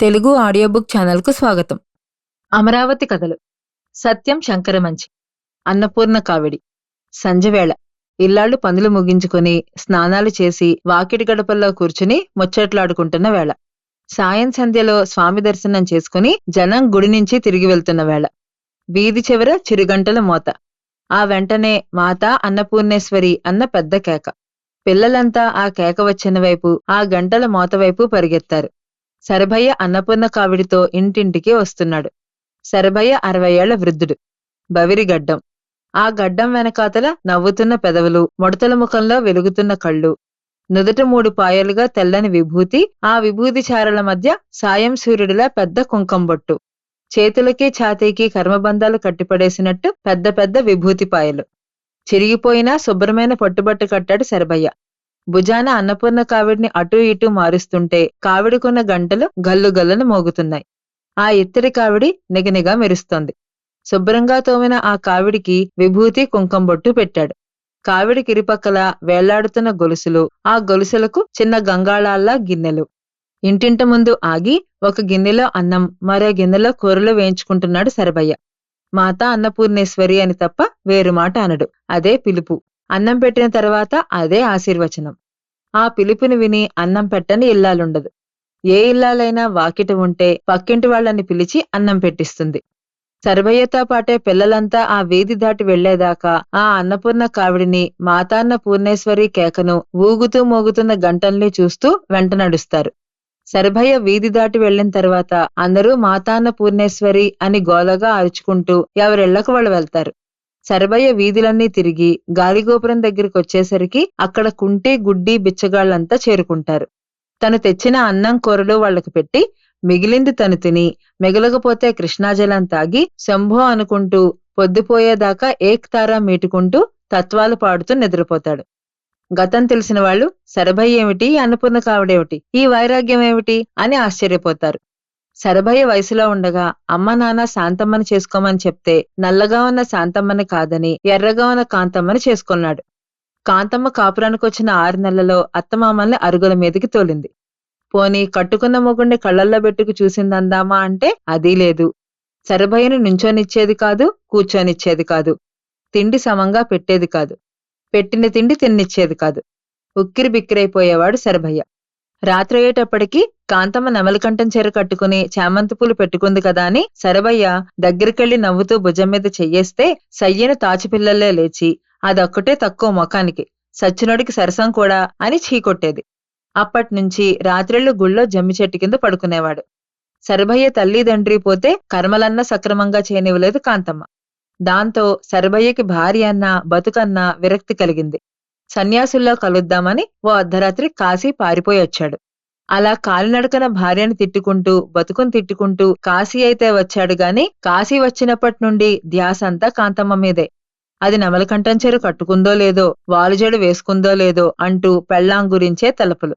Telugu audio book ఛానల్‌కు స్వాగతం. అమరావతి కథలు. సత్యం శంకరమంచి. అన్నపూర్ణ కావిడి. సంజవేళ. ఇల్లాళ్ళు పనులు ముగించుకుని స్నానాలు చేసి వాకిటి గడపల్లో కూర్చుని ముచ్చట్లాడుకుంటున్న వేళ. సాయం సంధ్యలో స్వామి దర్శనం చేసుకుని జనం గుడి నుంచి తిరిగి వెళ్తున్న వేళ. వీధి చివర చిరుగంటల మోత. ఆ వెంటనే మాతా అన్నపూర్ణేశ్వరి అన్న పెద్ద కేక. పిల్లలంతా ఆ కేక వచ్చిన వైపు, ఆ గంటల మోత వైపు పరిగెత్తారు. శరభయ్య అన్నపూర్ణ కావిడితో ఇంటింటికి వస్తున్నాడు. శరభయ్య 60 ఏళ్ల వృద్ధుడు. బవిరిగడ్డం. ఆ గడ్డం వెనకాతల నవ్వుతున్న పెదవులు, ముడతల ముఖంలో వెలుగుతున్న కళ్ళు, నుదుట 3 పాయలుగా తెల్లని విభూతి, ఆ విభూతి చారల మధ్య సాయం సూర్యుడిలా పెద్ద కుంకంబొట్టు, చేతులకి ఛాతీకి కర్మబంధాలు కట్టిపడేసినట్టు పెద్ద పెద్ద విభూతి పాయలు. చిరిగిపోయినా శుభ్రమైన పట్టుబట్టు కట్టాడు శరభయ్య. భుజాన అన్నపూర్ణ కావిడిని అటూ ఇటూ మారుస్తుంటే కావిడికున్న గంటలు గల్లుగల్లున మోగుతున్నాయి. ఆ ఇత్తడి కావిడి నిగనిగా మెరుస్తోంది. శుభ్రంగా తోమిన ఆ కావిడికి విభూతి కుంకంబొట్టు పెట్టాడు. కావిడికి ఇరుపక్కల వేళ్లాడుతున్న గొలుసులు, ఆ గొలుసులకు చిన్న గంగాళాల్లా గిన్నెలు. ఇంటింట ముందు ఆగి ఒక గిన్నెలో అన్నం, మరో గిన్నెలో కూరలు వేయించుకుంటున్నాడు శరభయ్య. మాతా అన్నపూర్ణేశ్వరి అని తప్ప వేరు మాట అనడు. అదే పిలుపు. అన్నం పెట్టిన తర్వాత అదే ఆశీర్వచనం. ఆ పిలుపుని విని అన్నం పెట్టని ఇల్లాలుండదు. ఏ ఇల్లాలైనా వాకిట ఉంటే పక్కింటి వాళ్ళని పిలిచి అన్నం పెట్టిస్తుంది. శరభయ్యతో పాటే పిల్లలంతా ఆ వీధి దాటి వెళ్లేదాకా ఆ అన్నపూర్ణ కావిడిని, మాతాన్న పూర్ణేశ్వరి కేకను, ఊగుతూ మోగుతున్న గంటల్ని చూస్తూ వెంట నడుస్తారు. శరభయ్య వీధి దాటి వెళ్లిన తర్వాత అందరూ మాతాన్న పూర్ణేశ్వరి అని గోలగా అరుచుకుంటూ ఎవరిళ్లకు వాళ్ళు వెళ్తారు. శరభయ్య వీధులన్నీ తిరిగి గాలిగోపురం దగ్గరికొచ్చేసరికి అక్కడ కుంటి, గుడ్డి, బిచ్చగాళ్లంతా చేరుకుంటారు. తను తెచ్చిన అన్నం కూరలు వాళ్లకు పెట్టి మిగిలింది తను తిని, మిగలకపోతే కృష్ణాజలం తాగి శంభో అనుకుంటూ పొద్దుపోయేదాకా ఏక్తారా మీటుకుంటూ తత్వాలు పాడుతూ నిద్రపోతాడు. గతం తెలిసిన వాళ్ళు శరభయ్య ఏమిటి, అన్నపూర్ణ కావిడేమిటి, ఈ వైరాగ్యం ఏమిటి అని ఆశ్చర్యపోతారు. శరభయ్య వయసులో ఉండగా అమ్మ నాన్న శాంతమ్మని చేసుకోమని చెప్తే నల్లగా ఉన్న శాంతమ్మని కాదని ఎర్రగా ఉన్న కాంతమ్మని చేసుకున్నాడు. కాంతమ్మ కాపురానికొచ్చిన 6 నెలల్లో అత్తమామల్ని అరుగుల మీదకి తోలింది. పోనీ కట్టుకున్న మొగుణ్ణి కళ్లల్లో పెట్టుకు చూసిందందామా అంటే అదీ లేదు. శరభయ్యని నుంచోనిచ్చేది కాదు, కూర్చోనిచ్చేది కాదు. తిండి సమంగా పెట్టేది కాదు. పెట్టిన తిండి తిన్నిచ్చేది కాదు. ఉక్కిరి బిక్కిరైపోయేవాడు శరభయ్య. రాత్రయ్యేటప్పటికి కాంతమ్మ నెమలికంఠం చీర కట్టుకుని చామంతి పూలు పెట్టుకుంది కదా అని శరభయ్య దగ్గరికెళ్లి నవ్వుతూ భుజం మీద చెయ్యేస్తే సయ్యను తాచిపిల్లలే లేచి అదొక్కటే తక్కువ ముఖానికి, సచ్చినోడికి సరసం కూడా అని చీకొట్టేది. అప్పట్నుంచి రాత్రిళ్లు గుళ్ళో జమ్మి చెట్టు కింద పడుకునేవాడు. శరభయ్య తల్లిదండ్రి పోతే కర్మలన్నా సక్రమంగా చేయనివ్వలేదు కాంతమ్మ. దాంతో శరభయ్యకి భార్య అన్నా బతుకన్నా విరక్తి కలిగింది. సన్యాసుల్లో కలుద్దామని ఓ అర్ధరాత్రి కాశీ పారిపోయి వచ్చాడు. అలా కాలినడకన భార్యని తిట్టుకుంటూ, బతుకుని తిట్టుకుంటూ కాశీ అయితే వచ్చాడు గాని కాశీ వచ్చినప్పటి నుండి ధ్యాసంతా కాంతమ్మ మీదే. అది నెమలికంఠం చీర కట్టుకుందో లేదో, వాలుజడు వేసుకుందో లేదో అంటూ పెళ్ళాం గురించే తలపులు.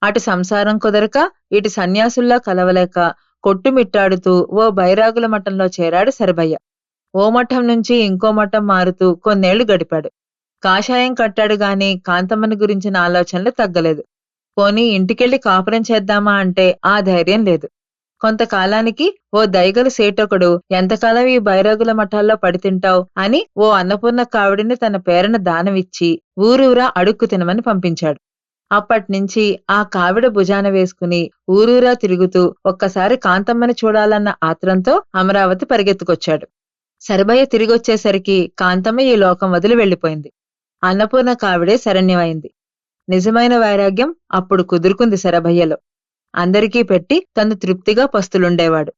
అటు సంసారం కుదరక, ఇటు సన్యాసుల్లో కలవలేక కొట్టుమిట్టాడుతూ ఓ బైరాగుల మఠంలో చేరాడు శరభయ్య. ఓ మఠం నుంచి ఇంకో మఠం మారుతూ కొన్నేళ్లు గడిపాడు. కాషాయం కట్టాడు గాని కాంతమ్మని గురించిన ఆలోచనలు తగ్గలేదు. పోనీ ఇంటికెళ్లి కాపురం చేద్దామా అంటే ఆ ధైర్యం లేదు. కొంతకాలానికి ఓ దైగలు సేటొకడు ఎంతకాలం ఈ బైరాగుల మఠాల్లో పడితింటావు అని ఓ అన్నపూర్ణ కావిడిని తన పేరన దానమిచ్చి ఊరూరా అడుక్కు తినమని పంపించాడు. అప్పట్నుంచి ఆ కావిడ భుజాన వేసుకుని ఊరూరా తిరుగుతూ ఒక్కసారి కాంతమ్మని చూడాలన్న ఆత్రంతో అమరావతి పరిగెత్తుకొచ్చాడు. శరభయ్య తిరిగొచ్చేసరికి కాంతమ్మ ఈ లోకం వదిలి వెళ్లిపోయింది. అన్నపూర్ణ కావిడే శరణ్యమైంది. నిజమైన వైరాగ్యం అప్పుడు కుదురుకుంది శరభయ్యలో. అందరికీ పెట్టి తను తృప్తిగా పస్తులుండేవాడు.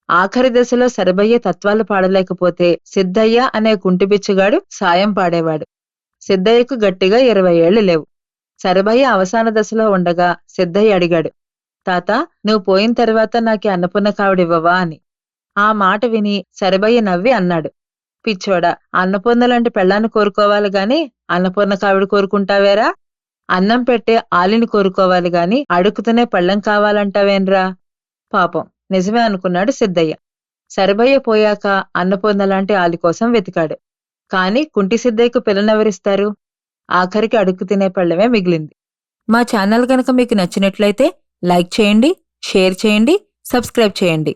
ఆఖరి దశలో శరభయ్య తత్వాలు పాడలేకపోతే సిద్ధయ్య అనే కుంటిబిచ్చగాడు సాయం పాడేవాడు. సిద్ధయ్యకు గట్టిగా 20 ఏళ్లు లేవు. శరభయ్య అవసాన దశలో ఉండగా సిద్ధయ్య అడిగాడు, తాత, నువ్వు పోయిన తర్వాత నాకి అన్నపూర్ణ కావిడివ్వవా అని. ఆ మాట విని శరభయ్య నవ్వి అన్నాడు, పిచ్చోడా, అన్నపూర్ణలాంటి పెళ్ళాన్ని కోరుకోవాలి గాని అన్నపూర్ణ కావిడి కోరుకుంటావేరా? అన్నం పెట్టే ఆలిని కోరుకోవాలి గాని అడుక్కుతునే పళ్ళెం కావాలంటావేన్రా? పాపం, నిజమే అనుకున్నాడు సిద్ధయ్య. శరభయ్య పోయాక అన్నపూర్ణలాంటి ఆలి కోసం వెతికాడు. కాని కుంటి సిద్ధయ్యకు పిల్లనెవరిస్తారు? ఆఖరికి అడుక్కు తినే పళ్ళెమే మిగిలింది. మా ఛానల్ గనక మీకు నచ్చినట్లయితే లైక్ చేయండి, షేర్ చేయండి, సబ్స్క్రైబ్ చేయండి.